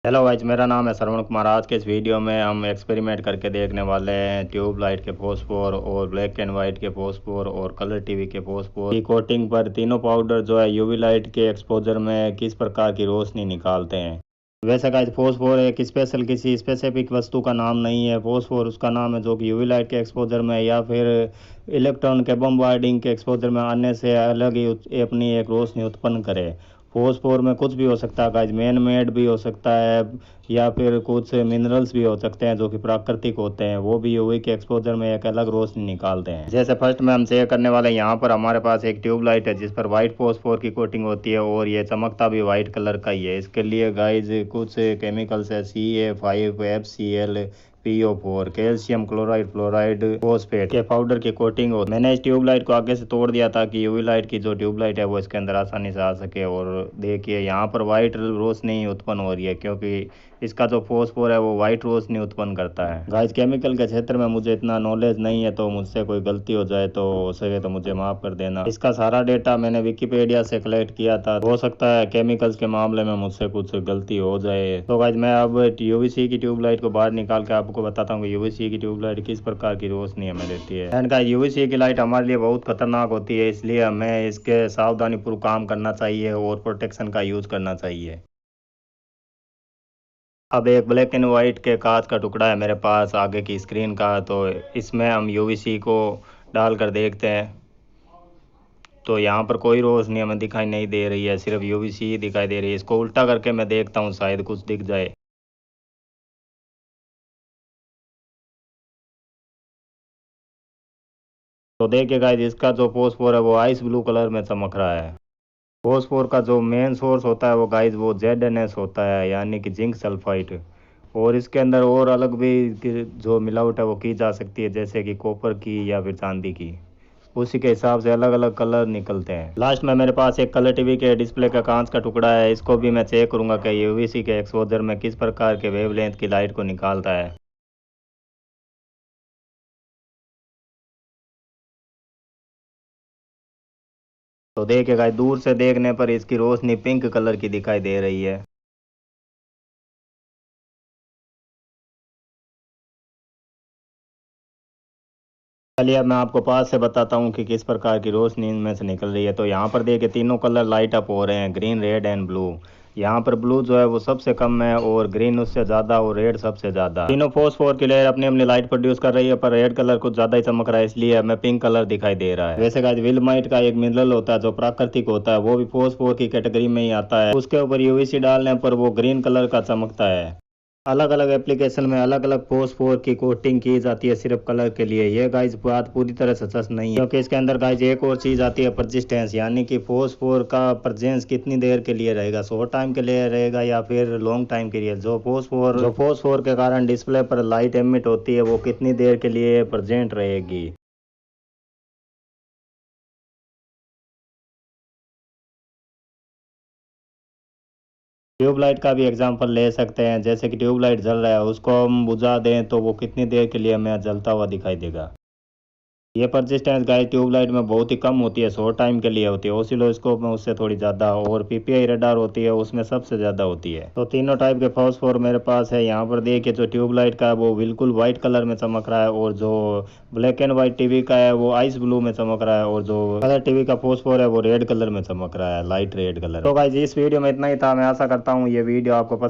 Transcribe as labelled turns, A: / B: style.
A: Hello guys, मेरा नाम है श्रवण कुमार। आज के इस वीडियो में हम एक्सपेरिमेंट करके देखने वाले हैं ट्यूब लाइट के फॉस्फोर और ब्लैक एंड वाइट के फॉस्फोर और कलर टीवी के फॉस्फोर की कोटिंग पर तीनों पाउडर जो है यूवी लाइट के एक्सपोजर में किस प्रकार की रोशनी निकालते हैं। वैसे गाइस, फॉस्फोर एक स्पेशल किसी स्पेसिफिक वस्तु का नाम नहीं है। फॉस्फोर उसका नाम है जो कि यूवी लाइट के एक्सपोजर में या फिर इलेक्ट्रॉन के बमबार्डिंग के एक्सपोजर में आने से अलग ही अपनी एक रोशनी उत्पन्न करे। फॉस्फोर में कुछ भी हो सकता है गाइस, मैन मेड भी हो सकता है या फिर कुछ मिनरल्स भी हो सकते हैं जो कि प्राकृतिक होते हैं, वो भी यूवी के एक्सपोजर में एक अलग रोशनी निकालते हैं। जैसे फर्स्ट में हम चेक करने वाले हैं, यहाँ पर हमारे पास एक ट्यूब लाइट है जिस पर व्हाइट फॉस्फोर की कोटिंग होती है और ये चमकता भी व्हाइट कलर का ही है। इसके लिए गाइस कुछ केमिकल्स है CA5FCl PO4 calcium chloride fluoride phosphate के पाउडर की कोटिंग हो। मैंने इस ट्यूब लाइट को आगे से तोड़ दिया ताकि यूवी लाइट की जो ट्यूब लाइट है वो इसके अंदर आसानी से आ सके। और देखिए यहाँ पर वाइट रोशनी उत्पन्न हो रही है क्योंकि इसका जो फॉस्फोर है वो वाइट रोशनी उत्पन्न करता है। गाइस, केमिकल के क्षेत्र में मुझे इतना नॉलेज नहीं है, तो मुझसे कोई गलती हो जाए तो हो सके तो मुझे माफ कर देना। इसका सारा डेटा मैंने विकिपीडिया से कलेक्ट किया था। हो सकता है केमिकल्स के मामले में मुझसे कुछ गलती हो जाए। तो गाइस, मैं अब यूवीसी की ट्यूब लाइट को बाहर निकाल के आपको बताता हूँ कि यूवीसी की ट्यूब लाइट किस प्रकार की रोशनी हमें देती है। एंड गाइस, यूवीसी की लाइट हमारे लिए बहुत खतरनाक होती है, इसलिए हमें इसके सावधानी पूर्वक काम करना चाहिए और प्रोटेक्शन का यूज करना चाहिए। अब एक ब्लैक एंड वाइट के कांच का टुकड़ा है मेरे पास आगे की स्क्रीन का, तो इसमें हम यूवीसी को डालकर देखते हैं। तो यहाँ पर कोई रोशनी हमें दिखाई नहीं दे रही है, सिर्फ यूवीसी ही दिखाई दे रही है। इसको उल्टा करके मैं देखता हूँ, शायद कुछ दिख जाए। तो देखिए गाइस, इसका जो फॉस्फोर है वो आइस ब्लू कलर में चमक रहा है। फॉस्फोर का जो मेन सोर्स होता है वो गाइस वो ZnS होता है, यानी कि जिंक सल्फाइड। और इसके अंदर और अलग भी जो मिलावट है वो की जा सकती है, जैसे कि कॉपर की या फिर चांदी की। उसी के हिसाब से अलग अलग कलर निकलते हैं। लास्ट में मेरे पास एक कलर टीवी के डिस्प्ले का कांच का टुकड़ा है, इसको भी मैं चेक करूंगा कि यूवीसी के एक्सपोजर में किस प्रकार के वेवलेंथ की लाइट को निकालता है। तो देखिए गाइस, दूर से देखने पर इसकी रोशनी पिंक कलर की दिखाई दे रही है। चलिए अब मैं आपको पास से बताता हूँ कि किस प्रकार की रोशनी इनमें से निकल रही है। तो यहाँ पर देखिए तीनों कलर लाइट अप हो रहे हैं, ग्रीन रेड एंड ब्लू। यहाँ पर ब्लू जो है वो सबसे कम है और ग्रीन उससे ज़्यादा और रेड सबसे ज़्यादा। तीनों फॉस्फोर की लेयर अपनी अपनी लाइट प्रोड्यूस कर रही है, पर रेड कलर कुछ ज़्यादा ही चमक रहा है, इसलिए हमें पिंक कलर दिखाई दे रहा है। वैसे गाइस, विलमाइट का एक मिनरल होता है जो प्राकृतिक होता है, वो भी फॉस्फोर की कैटेगरी में ही आता है। उसके ऊपर यूवीसी डालने पर वो ग्रीन कलर का चमकता है। अलग अलग एप्लीकेशन में अलग अलग फॉस्फोर की कोटिंग की जाती है सिर्फ कलर के लिए। ये गाइस बात पूरी तरह से सच नहीं है, क्योंकि इसके अंदर गाइस एक और चीज आती है, परसिस्टेंस, यानी कि फॉस्फोर का प्रेजेंस कितनी देर के लिए रहेगा, शॉर्ट टाइम के लिए रहेगा या फिर लॉन्ग टाइम के लिए। जो फॉस्फोर के कारण डिस्प्ले पर लाइट एमिट होती है वो कितनी देर के लिए प्रेजेंट रहेगी। ट्यूबलाइट का भी एग्जांपल ले सकते हैं, जैसे कि ट्यूबलाइट जल रहा है, उसको हम बुझा दें तो वो कितनी देर के लिए हमें जलता हुआ दिखाई देगा। ये परसिस्टेंस गाइस ट्यूबलाइट में बहुत ही कम होती है, शॉर्ट टाइम के लिए होती है। ऑसिलोस्कोप में उससे थोड़ी ज़्यादा, और पीपीआई रडार होती है उसमें सबसे ज़्यादा होती है। तो तीनों टाइप के फॉस्फोर मेरे पास है। यहाँ पर देखिए जो ट्यूबलाइट का है वो बिल्कुल वाइट कलर में चमक रहा है, और जो ब्लैक एंड वाइट टीवी का है वो आइस ब्लू में चमक रहा है, और जो कलर टीवी का फॉस्फोर है वो रेड कलर में चमक रहा है, लाइट रेड कलर। तो गाइस, इस वीडियो में इतना ही था। मैं आशा करता हूँ ये वीडियो आपको पसंद